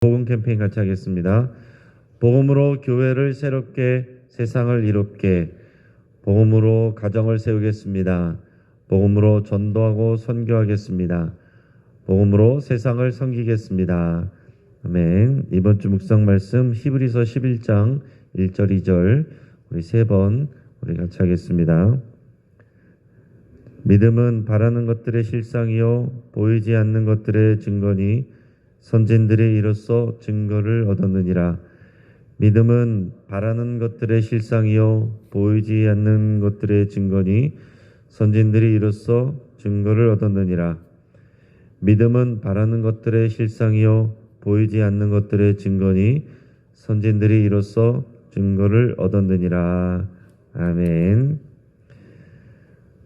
복음 캠페인 같이 하겠습니다. 복음으로 교회를 새롭게 세상을 이롭게, 복음으로 가정을 세우겠습니다. 복음으로 전도하고 선교하겠습니다. 복음으로 세상을 섬기겠습니다. 아멘. 이번 주 묵상 말씀 히브리서 11장 1절 2절 우리 세 번 우리 같이 하겠습니다. 믿음은 바라는 것들의 실상이요 보이지 않는 것들의 증거니 선진들이 이로써 증거를 얻었느니라. 믿음은 바라는 것들의 실상이요 보이지 않는 것들의 증거니 선진들이 이로써 증거를 얻었느니라. 믿음은 바라는 것들의 실상이요 보이지 않는 것들의 증거니 선진들이 이로써 증거를 얻었느니라. 아멘.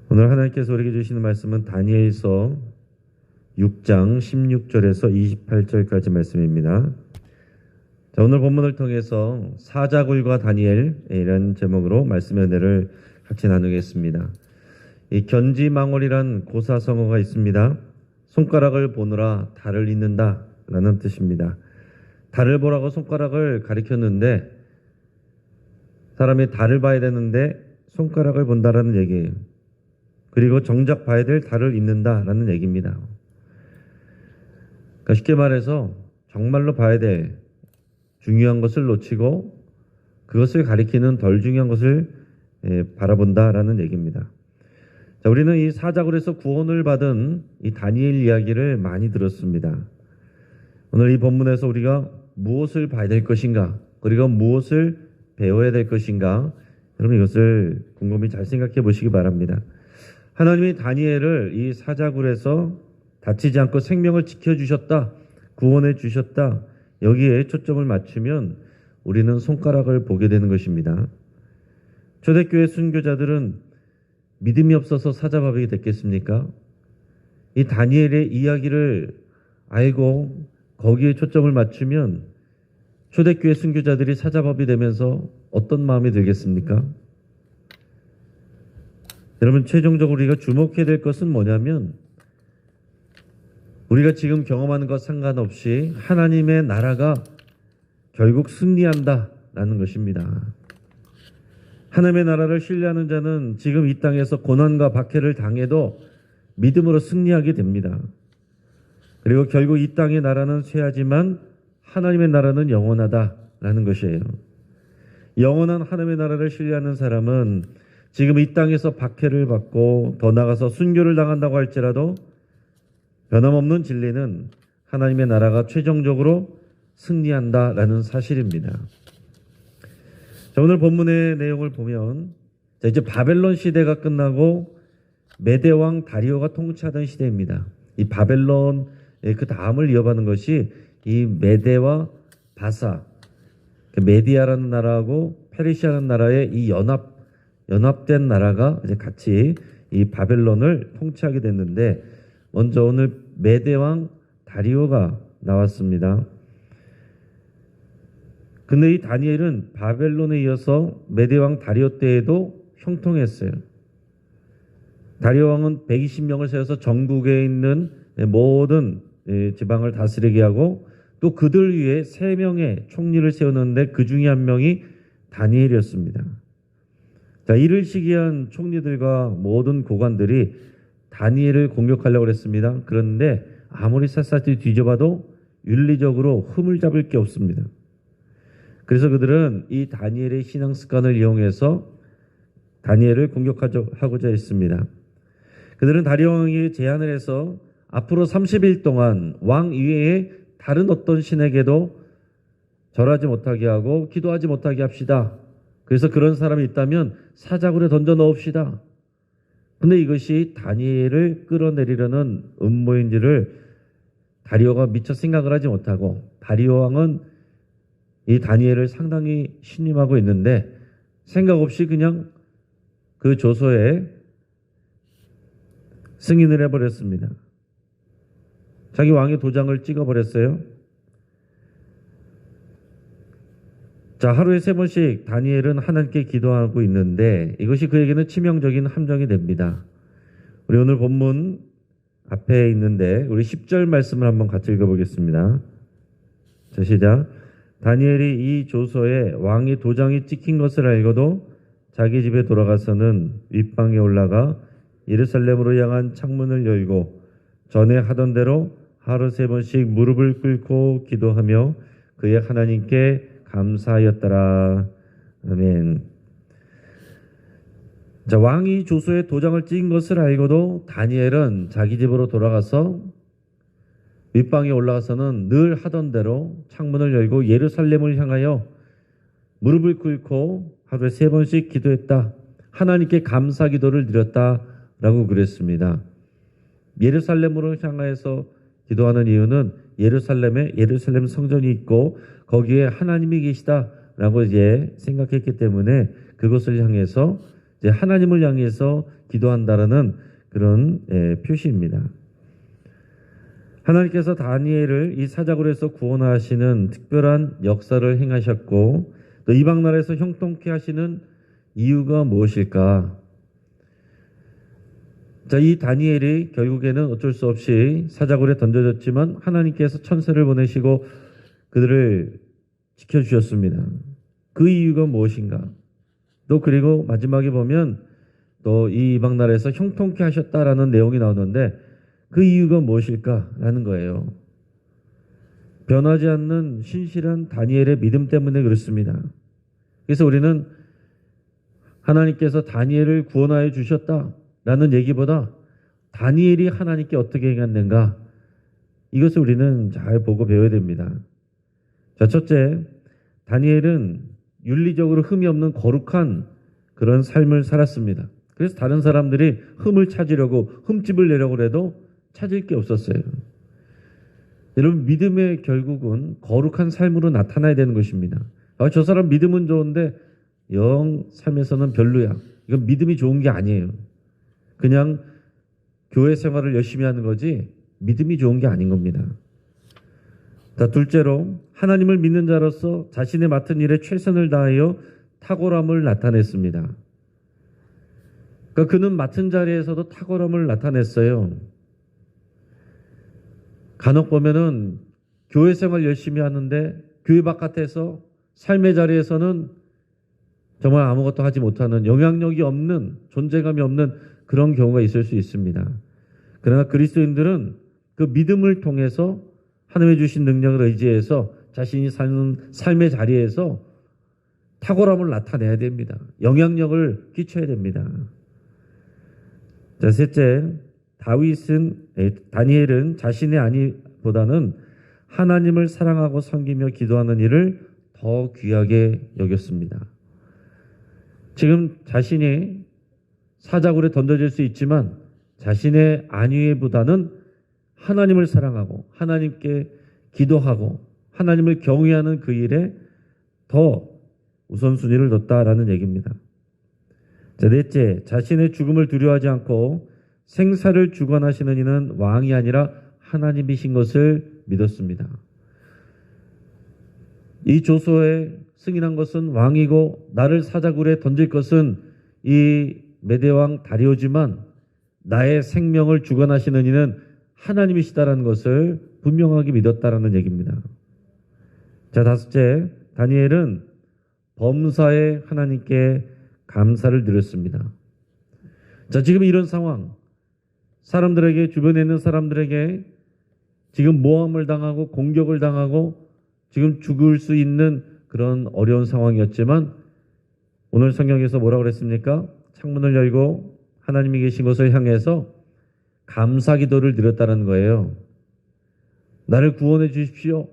오늘 하나님께서 우리에게 주시는 말씀은 다니엘서 6장 16절에서 28절까지 말씀입니다. 자, 오늘 본문을 통해서 사자굴과 다니엘이라는 제목으로 말씀의 은혜를 같이 나누겠습니다. 이 견지망월이란 고사성어가 있습니다. 손가락을 보느라 달을 잇는다 라는 뜻입니다. 달을 보라고 손가락을 가리켰는데 사람이 달을 봐야 되는데 손가락을 본다라는 얘기예요. 그리고 정작 봐야 될 달을 잇는다라는 얘기입니다. 그러니까 쉽게 말해서 정말로 봐야 될 중요한 것을 놓치고 그것을 가리키는 덜 중요한 것을 바라본다라는 얘기입니다. 자, 우리는 이 사자굴에서 구원을 받은 이 다니엘 이야기를 많이 들었습니다. 오늘 이 본문에서 우리가 무엇을 봐야 될 것인가, 그리고 무엇을 배워야 될 것인가, 여러분 이것을 곰곰이 잘 생각해 보시기 바랍니다. 하나님이 다니엘을 이 사자굴에서 다치지 않고 생명을 지켜주셨다, 구원해 주셨다, 여기에 초점을 맞추면 우리는 손가락을 보게 되는 것입니다. 초대교회 순교자들은 믿음이 없어서 사자바백이 됐겠습니까? 이 다니엘의 이야기를 알고 거기에 초점을 맞추면 초대교회 순교자들이 사자밥이 되면서 어떤 마음이 들겠습니까? 여러분, 최종적으로 우리가 주목해야 될 것은 뭐냐면 우리가 지금 경험하는 것 상관없이 하나님의 나라가 결국 승리한다라는 것입니다. 하나님의 나라를 신뢰하는 자는 지금 이 땅에서 고난과 박해를 당해도 믿음으로 승리하게 됩니다. 그리고 결국 이 땅의 나라는 쇠하지만 하나님의 나라는 영원하다라는 것이에요. 영원한 하나님의 나라를 신뢰하는 사람은 지금 이 땅에서 박해를 받고 더 나아가서 순교를 당한다고 할지라도 변함없는 진리는 하나님의 나라가 최종적으로 승리한다라는 사실입니다. 자, 오늘 본문의 내용을 보면 이제 바벨론 시대가 끝나고 메대왕 다리오가 통치하던 시대입니다. 이 바벨론 그 다음을 이어가는 것이 이 메대와 바사, 메디아라는 나라하고 페르시아라는 나라의 이 연합된 나라가 이제 같이 이 바벨론을 통치하게 됐는데, 먼저 오늘 메대왕 다리오가 나왔습니다. 근데 이 다니엘은 바벨론에 이어서 메대왕 다리오 때에도 형통했어요. 다리오 왕은 120명을 세워서 전국에 있는 모든 지방을 다스리게 하고 또 그들 위에 3명의 총리를 세우는데 그 중에 한 명이 다니엘이었습니다. 자, 이를 시기한 총리들과 모든 고관들이 다니엘을 공격하려고 했습니다. 그런데 아무리 샅샅이 뒤져봐도 윤리적으로 흠을 잡을 게 없습니다. 그래서 그들은 이 다니엘의 신앙 습관을 이용해서 다니엘을 공격하고자 했습니다. 그들은 다리오 왕에게 제안을 해서 앞으로 30일 동안 왕 이외에 다른 어떤 신에게도 절하지 못하게 하고 기도하지 못하게 합시다. 그래서 그런 사람이 있다면 사자굴에 던져 넣읍시다. 근데 이것이 다니엘을 끌어내리려는 음모인지를 다리오가 미처 생각을 하지 못하고, 다리오 왕은 이 다니엘을 상당히 신임하고 있는데 생각 없이 그냥 그 조서에 승인을 해버렸습니다. 자기 왕의 도장을 찍어버렸어요. 자, 하루에 3번씩 다니엘은 하나님께 기도하고 있는데 이것이 그에게는 치명적인 함정이 됩니다. 우리 오늘 본문 앞에 있는데 우리 10절 말씀을 한번 같이 읽어보겠습니다. 자, 시작. 다니엘이 이 조서에 왕의 도장이 찍힌 것을 알고도 자기 집에 돌아가서는 윗방에 올라가 예루살렘으로 향한 창문을 열고 전에 하던 대로 하루 3번씩 무릎을 꿇고 기도하며 그의 하나님께 감사하였더라. 아멘. 자, 왕이 조서에 도장을 찍은 것을 알고도 다니엘은 자기 집으로 돌아가서 윗방에 올라가서는 늘 하던 대로 창문을 열고 예루살렘을 향하여 무릎을 꿇고 하루에 3번씩 기도했다. 하나님께 감사 기도를 드렸다라고 그랬습니다. 예루살렘으로 향하여서 기도하는 이유는 예루살렘에 예루살렘 성전이 있고 거기에 하나님이 계시다라고 이제 생각했기 때문에 그것을 향해서 이제 하나님을 향해서 기도한다라는 그런 표시입니다. 하나님께서 다니엘을 이 사자굴에서 해서 구원하시는 특별한 역사를 행하셨고 또 이방 나라에서 형통케 하시는 이유가 무엇일까? 자, 이 다니엘이 결국에는 어쩔 수 없이 사자굴에 던져졌지만 하나님께서 천사를 보내시고 그들을 지켜주셨습니다. 그 이유가 무엇인가? 또 그리고 마지막에 보면 또 이 이방 나라에서 형통케 하셨다라는 내용이 나오는데 그 이유가 무엇일까라는 거예요. 변하지 않는 신실한 다니엘의 믿음 때문에 그렇습니다. 그래서 우리는 하나님께서 다니엘을 구원하여 주셨다라는 얘기보다 다니엘이 하나님께 어떻게 행했는가 이것을 우리는 잘 보고 배워야 됩니다. 자, 첫째, 다니엘은 윤리적으로 흠이 없는 거룩한 그런 삶을 살았습니다. 그래서 다른 사람들이 흠을 찾으려고 흠집을 내려고 해도 찾을 게 없었어요. 여러분, 믿음의 결국은 거룩한 삶으로 나타나야 되는 것입니다. 저 사람 믿음은 좋은데 영 삶에서는 별로야. 이건 믿음이 좋은 게 아니에요. 그냥 교회 생활을 열심히 하는 거지 믿음이 좋은 게 아닌 겁니다. 자, 둘째로 하나님을 믿는 자로서 자신의 맡은 일에 최선을 다하여 탁월함을 나타냈습니다. 그러니까 그는 맡은 자리에서도 탁월함을 나타냈어요. 간혹 보면은 교회 생활 열심히 하는데 교회 바깥에서 삶의 자리에서는 정말 아무것도 하지 못하는 영향력이 없는 존재감이 없는 그런 경우가 있을 수 있습니다. 그러나 그리스도인들은 그 믿음을 통해서 하나님의 주신 능력을 의지해서 자신이 사는 삶의 자리에서 탁월함을 나타내야 됩니다. 영향력을 끼쳐야 됩니다. 자, 셋째, 다니엘은 자신의 안위보다는 하나님을 사랑하고 섬기며 기도하는 일을 더 귀하게 여겼습니다. 지금 자신이 사자굴에 던져질 수 있지만 자신의 안위보다는 하나님을 사랑하고 하나님께 기도하고 하나님을 경외하는 그 일에 더 우선순위를 뒀다라는 얘기입니다. 자, 넷째, 자신의 죽음을 두려워하지 않고 생사를 주관하시는 이는 왕이 아니라 하나님이신 것을 믿었습니다. 이 조서에 승인한 것은 왕이고 나를 사자굴에 던질 것은 이 메대왕 다리오지만 나의 생명을 주관하시는 이는 하나님이시다라는 것을 분명하게 믿었다라는 얘기입니다. 자, 다섯째, 다니엘은 범사에 하나님께 감사를 드렸습니다. 자, 지금 이런 상황, 사람들에게, 주변에 있는 사람들에게 지금 모함을 당하고 공격을 당하고 지금 죽을 수 있는 그런 어려운 상황이었지만 오늘 성경에서 뭐라고 그랬습니까? 창문을 열고 하나님이 계신 것을 향해서 감사 기도를 드렸다는 거예요. 나를 구원해 주십시오.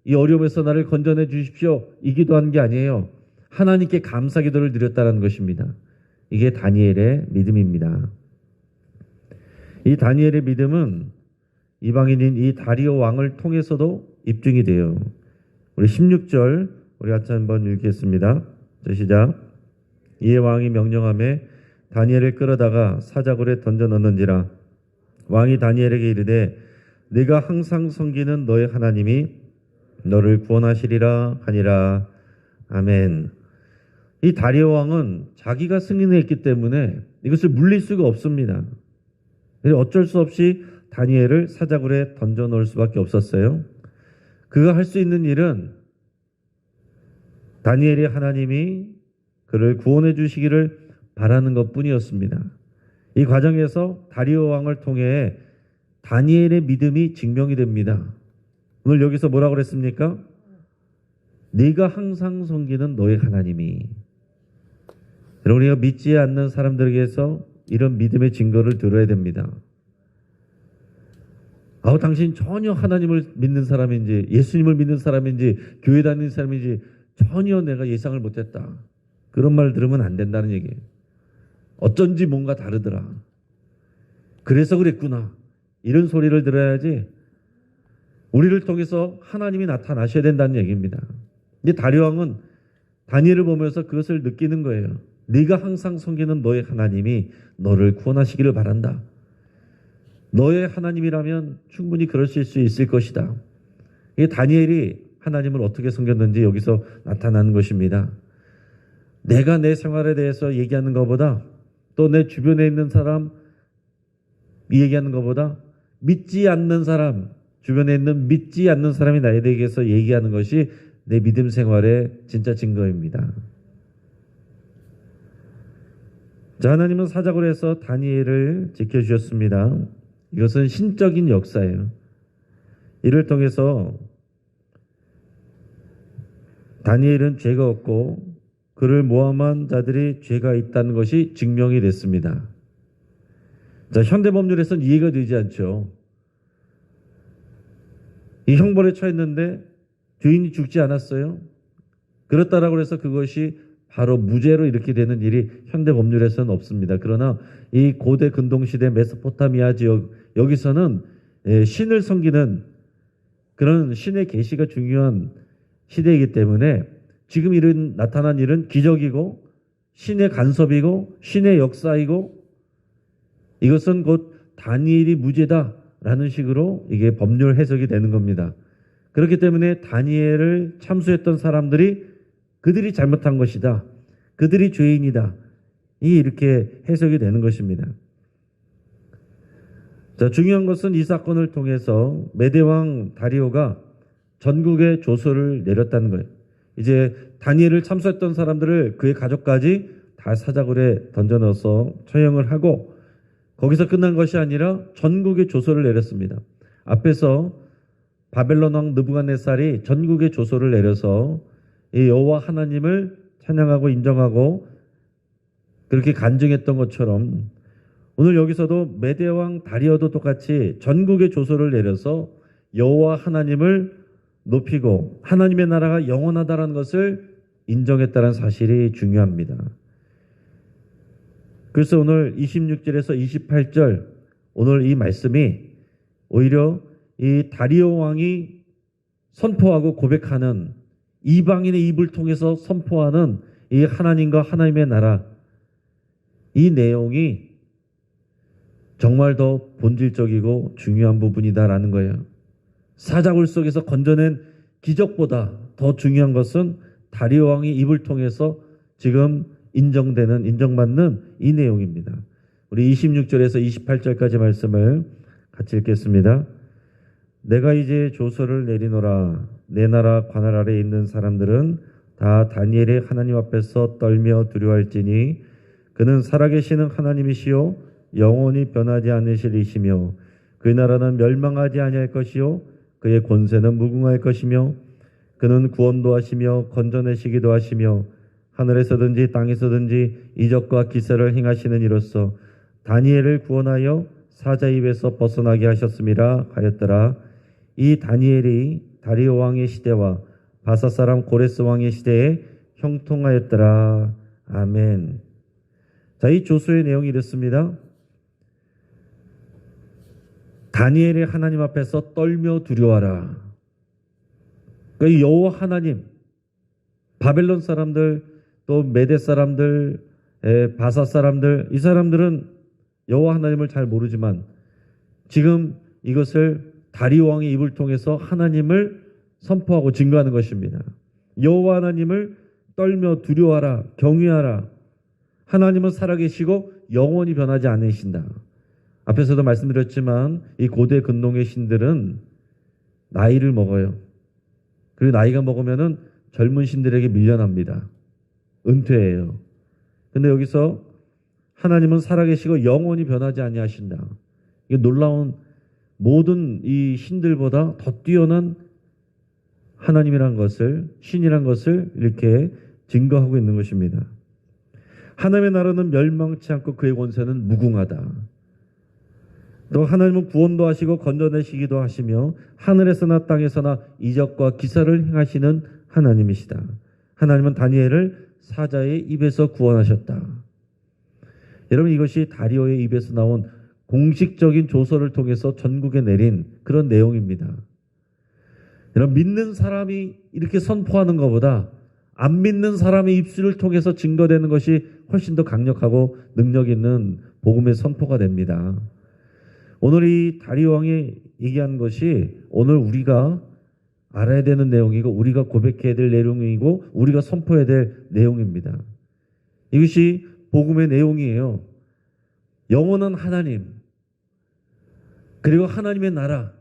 이 어려움에서 나를 건져내 주십시오. 이 기도한 게 아니에요. 하나님께 감사 기도를 드렸다는 것입니다. 이게 다니엘의 믿음입니다. 이 다니엘의 믿음은 이방인인 이 다리오 왕을 통해서도 입증이 돼요. 우리 16절 우리 같이 한번 읽겠습니다. 자, 시작. 이에 왕이 명령하매 다니엘을 끌어다가 사자굴에 던져 넣는지라. 왕이 다니엘에게 이르되 네가 항상 섬기는 너의 하나님이 너를 구원하시리라 하니라. 아멘. 이 다리오 왕은 자기가 승인했기 때문에 이것을 물릴 수가 없습니다. 어쩔 수 없이 다니엘을 사자굴에 던져 넣을 수밖에 없었어요. 그가 할 수 있는 일은 다니엘이 하나님이 그를 구원해 주시기를 바라는 것뿐이었습니다. 이 과정에서 다리오 왕을 통해 다니엘의 믿음이 증명이 됩니다. 오늘 여기서 뭐라고 그랬습니까? 네가 항상 섬기는 너의 하나님이. 여러분, 우리가 믿지 않는 사람들에게서 이런 믿음의 증거를 들어야 됩니다. 당신 전혀 하나님을 믿는 사람인지 예수님을 믿는 사람인지 교회 다니는 사람인지 전혀 내가 예상을 못했다. 그런 말 들으면 안 된다는 얘기예요. 어쩐지 뭔가 다르더라. 그래서 그랬구나. 이런 소리를 들어야지 우리를 통해서 하나님이 나타나셔야 된다는 얘기입니다. 이제 다리오 왕은 다니엘을 보면서 그것을 느끼는 거예요. 네가 항상 섬기는 너의 하나님이 너를 구원하시기를 바란다. 너의 하나님이라면 충분히 그러실 수 있을 것이다. 이게 다니엘이 하나님을 어떻게 섬겼는지 여기서 나타나는 것입니다. 내가 내 생활에 대해서 얘기하는 것보다 또 내 주변에 있는 사람 얘기하는 것보다 믿지 않는 사람, 주변에 있는 믿지 않는 사람이 나에 대해서 얘기하는 것이 내 믿음 생활의 진짜 증거입니다. 자, 하나님은 사자굴 에서 다니엘을 지켜주셨습니다. 이것은 신적인 역사예요. 이를 통해서 다니엘은 죄가 없고 그를 모함한 자들이 죄가 있다는 것이 증명이 됐습니다. 자, 현대 법률에서는 이해가 되지 않죠. 이 형벌에 처했는데 죄인이 죽지 않았어요. 그렇다라고 해서 그것이 바로 무죄로 이렇게 되는 일이 현대 법률에서는 없습니다. 그러나 이 고대 근동시대 메소포타미아 지역 여기서는 신을 섬기는 그런 신의 계시가 중요한 시대이기 때문에 지금 나타난 일은 기적이고 신의 간섭이고 신의 역사이고 이것은 곧 다니엘이 무죄다라는 식으로 이게 법률 해석이 되는 겁니다. 그렇기 때문에 다니엘을 참수했던 사람들이 그들이 잘못한 것이다. 그들이 죄인이다. 이렇게 해석이 되는 것입니다. 자, 중요한 것은 이 사건을 통해서 메대왕 다리오가 전국에 조서를 내렸다는 거예요. 이제 다니엘을 참수했던 사람들을 그의 가족까지 다 사자굴에 던져넣어서 처형을 하고 거기서 끝난 것이 아니라 전국에 조서를 내렸습니다. 앞에서 바벨론 왕 느부갓네살이 전국에 조서를 내려서 이 여호와 하나님을 찬양하고 인정하고 그렇게 간증했던 것처럼 오늘 여기서도 메대 왕 다리오도 똑같이 전국에 조서를 내려서 여호와 하나님을 높이고 하나님의 나라가 영원하다는 것을 인정했다는 사실이 중요합니다. 그래서 오늘 26절에서 28절 오늘 이 말씀이 오히려 이 다리오 왕이 선포하고 고백하는 이방인의 입을 통해서 선포하는 이 하나님과 하나님의 나라 이 내용이 정말 더 본질적이고 중요한 부분이다라는 거예요. 사자굴 속에서 건져낸 기적보다 더 중요한 것은 다리오 왕의 입을 통해서 지금 인정받는 이 내용입니다. 우리 26절에서 28절까지 말씀을 같이 읽겠습니다. 내가 이제 조서를 내리노라. 내 나라 관할 아래에 있는 사람들은 다 다니엘의 하나님 앞에서 떨며 두려워할지니 그는 살아계시는 하나님이시요 영원히 변하지 않으실 이시며 그의 나라는 멸망하지 아니할 것이요 그의 권세는 무궁할 것이며 그는 구원도 하시며 건져내시기도 하시며 하늘에서든지 땅에서든지 이적과 기사를 행하시는 이로써 다니엘을 구원하여 사자 입에서 벗어나게 하셨음이라 하였더라. 이 다니엘이 다리오 왕의 시대와 바사 사람 고레스 왕의 시대에 형통하였더라. 아멘. 자, 이 조서의 내용이 이렇습니다. 다니엘이 하나님 앞에서 떨며 두려워하라. 그 여호와 하나님, 바벨론 사람들, 또 메대 사람들, 바사 사람들, 이 사람들은 여호와 하나님을 잘 모르지만 지금 이것을 다리오 왕의 입을 통해서 하나님을 선포하고 증거하는 것입니다. 여호와 하나님을 떨며 두려워하라, 경외하라. 하나님은 살아계시고 영원히 변하지 않으신다. 앞에서도 말씀드렸지만 이 고대 근동의 신들은 나이를 먹어요. 그리고 나이가 먹으면은 젊은 신들에게 밀려납니다. 은퇴해요. 근데 여기서 하나님은 살아계시고 영원히 변하지 아니하신다. 이게 놀라운, 모든 이 신들보다 더 뛰어난 하나님이란 것을, 신이란 것을 이렇게 증거하고 있는 것입니다. 하나님의 나라는 멸망치 않고 그의 권세는 무궁하다. 또 하나님은 구원도 하시고 건져내시기도 하시며 하늘에서나 땅에서나 이적과 기사를 행하시는 하나님이시다. 하나님은 다니엘을 사자의 입에서 구원하셨다. 여러분, 이것이 다리오의 입에서 나온 공식적인 조서를 통해서 전국에 내린 그런 내용입니다. 여러분, 믿는 사람이 이렇게 선포하는 것보다 안 믿는 사람의 입술을 통해서 증거되는 것이 훨씬 더 강력하고 능력 있는 복음의 선포가 됩니다. 오늘 이 다리오 왕이 얘기한 것이 오늘 우리가 알아야 되는 내용이고 우리가 고백해야 될 내용이고 우리가 선포해야 될 내용입니다. 이것이 복음의 내용이에요. 영원한 하나님, 그리고 하나님의 나라,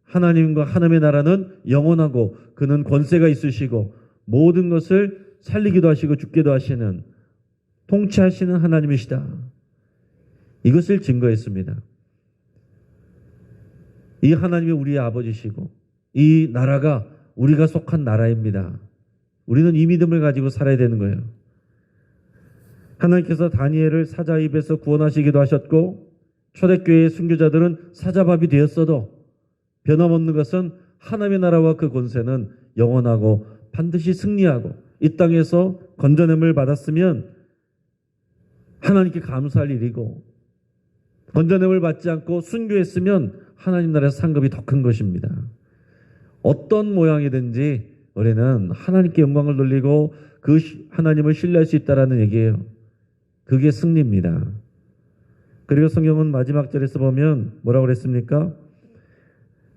하나님과 하나님의 나라는 영원하고 그는 권세가 있으시고 모든 것을 살리기도 하시고 죽게도 하시는, 통치하시는 하나님이시다. 이것을 증거했습니다. 이 하나님이 우리의 아버지시고 이 나라가 우리가 속한 나라입니다. 우리는 이 믿음을 가지고 살아야 되는 거예요. 하나님께서 다니엘을 사자 입에서 구원하시기도 하셨고 초대교회의 순교자들은 사자밥이 되었어도 변함없는 것은 하나님의 나라와 그 권세는 영원하고 반드시 승리하고 이 땅에서 건져냄을 받았으면 하나님께 감사할 일이고 건져냄을 받지 않고 순교했으면 하나님 나라에서 상급이 더 큰 것입니다. 어떤 모양이든지 우리는 하나님께 영광을 돌리고 그 하나님을 신뢰할 수 있다는 얘기예요. 그게 승리입니다. 그리고 성경은 마지막 절에서 보면 뭐라고 그랬습니까?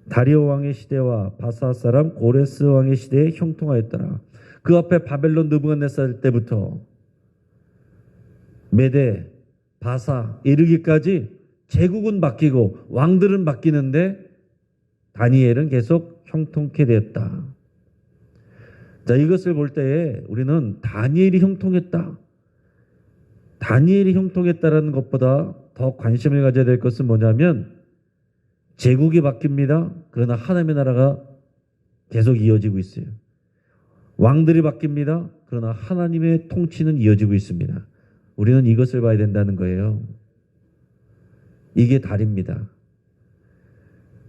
다리오 왕의 시대와 바사 사람 고레스 왕의 시대에 형통하였더라. 그 앞에 바벨론 느부갓네살 때부터 메대, 바사 이르기까지 제국은 바뀌고 왕들은 바뀌는데 다니엘은 계속 형통케 되었다. 자, 이것을 볼 때에 우리는 다니엘이 형통했다. 다니엘이 형통했다라는 것보다 더 관심을 가져야 될 것은 뭐냐면 제국이 바뀝니다. 그러나 하나님의 나라가 계속 이어지고 있어요. 왕들이 바뀝니다. 그러나 하나님의 통치는 이어지고 있습니다. 우리는 이것을 봐야 된다는 거예요. 이게 달입니다.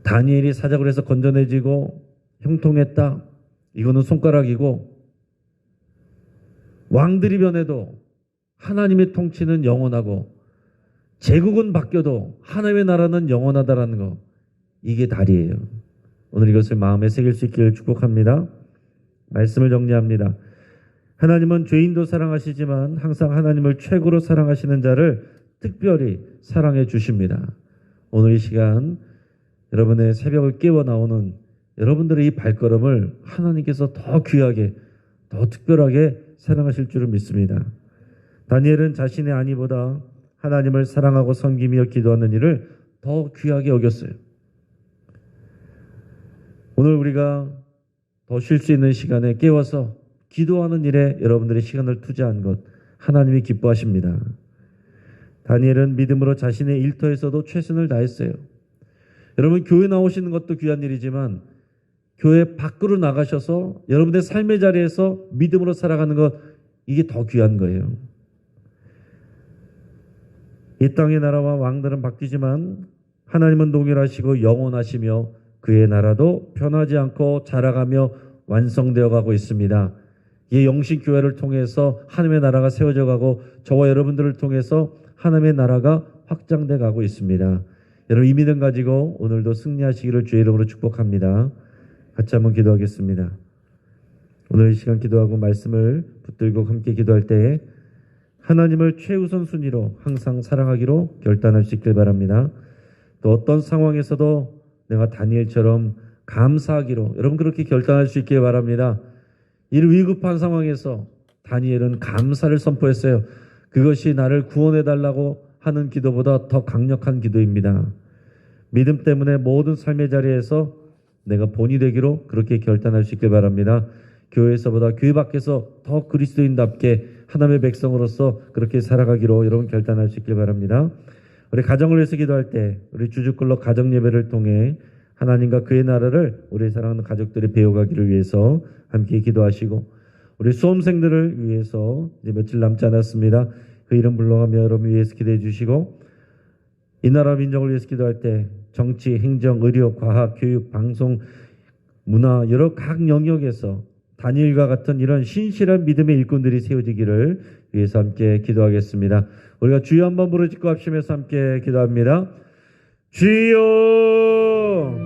다니엘이 사자굴 에서 건져내지고 형통했다. 이거는 손가락이고 왕들이 변해도 하나님의 통치는 영원하고 제국은 바뀌어도 하나님의 나라는 영원하다라는 거, 이게 달이에요. 오늘 이것을 마음에 새길 수 있기를 축복합니다. 말씀을 정리합니다. 하나님은 죄인도 사랑하시지만 항상 하나님을 최고로 사랑하시는 자를 특별히 사랑해 주십니다. 오늘 이 시간 여러분의 새벽을 깨워 나오는 여러분들의 이 발걸음을 하나님께서 더 귀하게, 더 특별하게 사랑하실 줄을 믿습니다. 다니엘은 자신의 안위보다 하나님을 사랑하고 섬기며 기도하는 일을 더 귀하게 여겼어요. 오늘 우리가 더 쉴 수 있는 시간에 깨워서 기도하는 일에 여러분들의 시간을 투자한 것, 하나님이 기뻐하십니다. 다니엘은 믿음으로 자신의 일터에서도 최선을 다했어요. 여러분, 교회 나오시는 것도 귀한 일이지만 교회 밖으로 나가셔서 여러분의 삶의 자리에서 믿음으로 살아가는 것, 이게 더 귀한 거예요. 이 땅의 나라와 왕들은 바뀌지만 하나님은 동일하시고 영원하시며 그의 나라도 변하지 않고 자라가며 완성되어 가고 있습니다. 이 영신교회를 통해서 하나님의 나라가 세워져 가고 저와 여러분들을 통해서 하나님의 나라가 확장돼 가고 있습니다. 여러분, 이 믿음 가지고 오늘도 승리하시기를 주의 이름으로 축복합니다. 같이 한번 기도하겠습니다. 오늘 이 시간 기도하고 말씀을 붙들고 함께 기도할 때에 하나님을 최우선 순위로 항상 사랑하기로 결단할 수 있길 바랍니다. 또 어떤 상황에서도 내가 다니엘처럼 감사하기로 여러분 그렇게 결단할 수 있길 바랍니다. 이 위급한 상황에서 다니엘은 감사를 선포했어요. 그것이 나를 구원해달라고 하는 기도보다 더 강력한 기도입니다. 믿음 때문에 모든 삶의 자리에서 내가 본이 되기로 그렇게 결단할 수 있길 바랍니다. 교회에서보다 교회 밖에서 더 그리스도인답게 하나님의 백성으로서 그렇게 살아가기로 여러분 결단할 수 있길 바랍니다. 우리 가정을 위해서 기도할 때 우리 주주클럽 가정 예배를 통해 하나님과 그의 나라를 우리 사랑하는 가족들이 배워가기를 위해서 함께 기도하시고, 우리 수험생들을 위해서 이제 며칠 남지 않았습니다. 그 이름 불러가며 여러분 위해서 기도해 주시고, 이 나라 민족을 위해서 기도할 때 정치, 행정, 의료, 과학, 교육, 방송, 문화 여러 각 영역에서 다니엘과 같은 이런 신실한 믿음의 일꾼들이 세워지기를 위해서 함께 기도하겠습니다. 우리가 주여 한번 부르짖고 합심해서 함께 기도합니다. 주여!